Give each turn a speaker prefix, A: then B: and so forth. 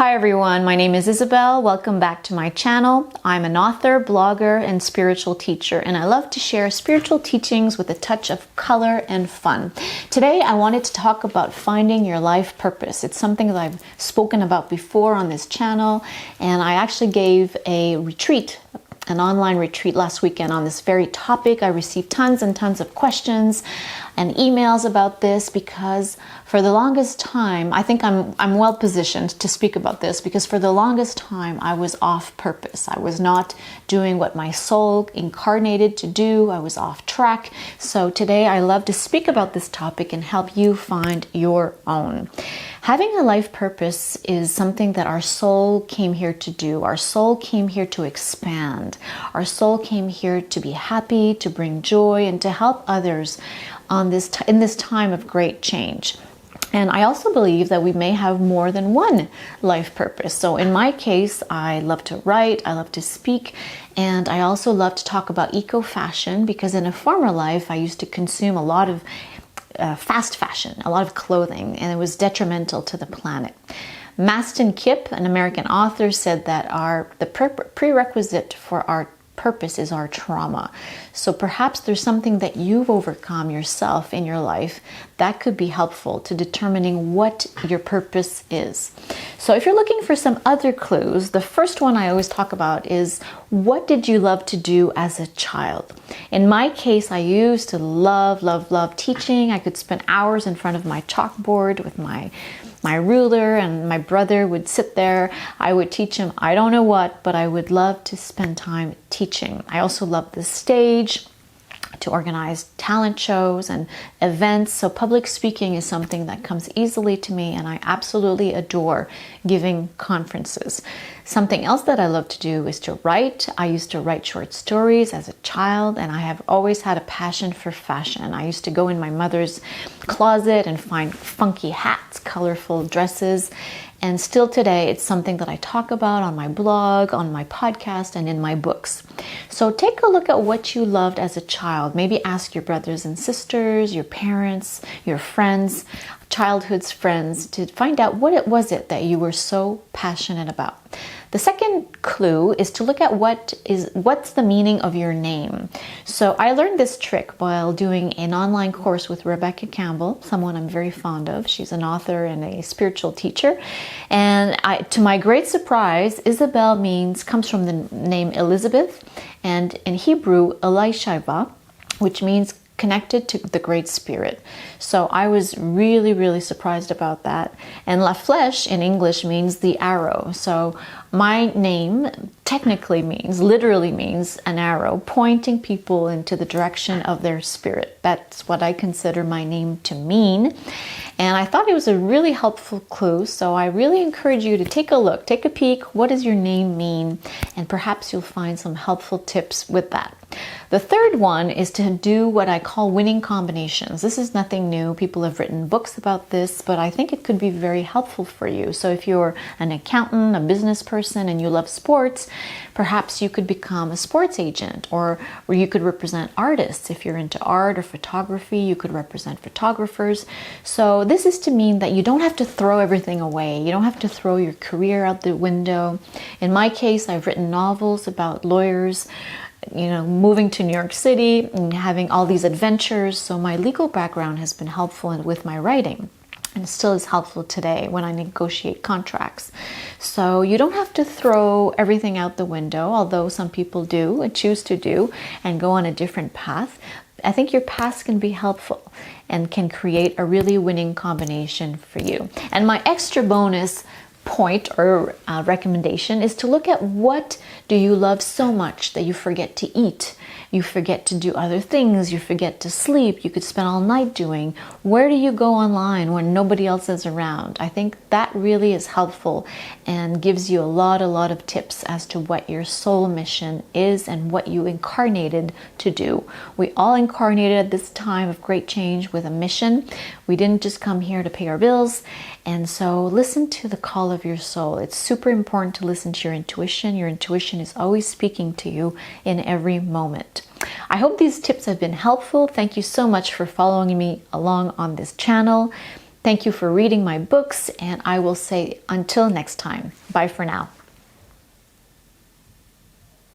A: Hi everyone, my name is Isabel. Welcome back to my channel. I'm an author, blogger, and spiritual teacher, and I love to share spiritual teachings with a touch of color and fun. Today I wanted to talk about finding your life purpose. It's something that I've spoken about before on this channel, and I actually gave a retreat, an online retreat last weekend on this very topic. I received tons and tons of questions and emails about this because for the longest time, I think I'm well positioned to speak about this because for the longest time I was off purpose. I was not doing what my soul incarnated to do. I was off track. So today I love to speak about this topic and help you find your own. Having a life purpose is something that our soul came here to do. Our soul came here to expand. Our soul came here to be happy, to bring joy, and to help others in this time of great change. And I also believe that we may have more than one life purpose. So in my case, I love to write, I love to speak, and I also love to talk about eco-fashion because in a former life, I used to consume a lot of fast fashion, a lot of clothing, and it was detrimental to the planet. Maston Kipp, an American author, said that the prerequisite for our purpose is our trauma. So perhaps there's something that you've overcome yourself in your life that could be helpful to determining what your purpose is. So if you're looking for some other clues, the first one I always talk about is, what did you love to do as a child? In my case, I used to love teaching. I could spend hours in front of my chalkboard with my ruler, and my brother would sit there. I would teach him, I don't know what, but I would love to spend time teaching. I also love the stage, to organize talent shows and events. So public speaking is something that comes easily to me, and I absolutely adore giving conferences. Something else that I love to do is to write. I used to write short stories as a child, and I have always had a passion for fashion. I used to go in my mother's closet and find funky hats, colorful dresses, and still today, it's something that I talk about on my blog, on my podcast, and in my books. So take a look at what you loved as a child. Maybe ask your brothers and sisters, your parents, your friends, childhood's friends, to find out what it was that you were so passionate about. The second clue is to look at what's the meaning of your name. So I learned this trick while doing an online course with Rebecca Campbell, someone I'm very fond of. She's an author and a spiritual teacher. And to my great surprise, Isabel comes from the name Elizabeth, and in Hebrew, Elishaiva, which means connected to the Great Spirit. So I was really surprised about that. And La Flèche in English means the arrow. So my name literally means an arrow, pointing people into the direction of their spirit. That's what I consider my name to mean. And I thought it was a really helpful clue. So I really encourage you to take a look, take a peek. What does your name mean? And perhaps you'll find some helpful tips with that. The third one is to do what I call winning combinations. This is nothing new. People have written books about this, but I think it could be very helpful for you. So if you're an accountant, a business person, and you love sports, perhaps you could become a sports agent, or you could represent artists. If you're into art or photography, you could represent photographers. So this is to mean that you don't have to throw everything away. You don't have to throw your career out the window. In my case, I've written novels about lawyers, moving to New York City and having all these adventures. So my legal background has been helpful with my writing, and still is helpful today when I negotiate contracts. So you don't have to throw everything out the window, although some people do and choose to do and go on a different path. I think your past can be helpful and can create a really winning combination for you. And my extra bonus point or recommendation is to look at what do you love so much that you forget to eat, you forget to do other things, you forget to sleep, you could spend all night doing. Where do you go online when nobody else is around? I think that really is helpful and gives you a lot of tips as to what your soul mission is and what you incarnated to do. We all incarnated at this time of great change with a mission. We didn't just come here to pay our bills. And so listen to the call of your soul. It's super important to listen to your intuition. Your intuition is always speaking to you in every moment. I hope these tips have been helpful. Thank you so much for following me along on this channel. Thank you for reading my books, and I will say until next time. Bye for now.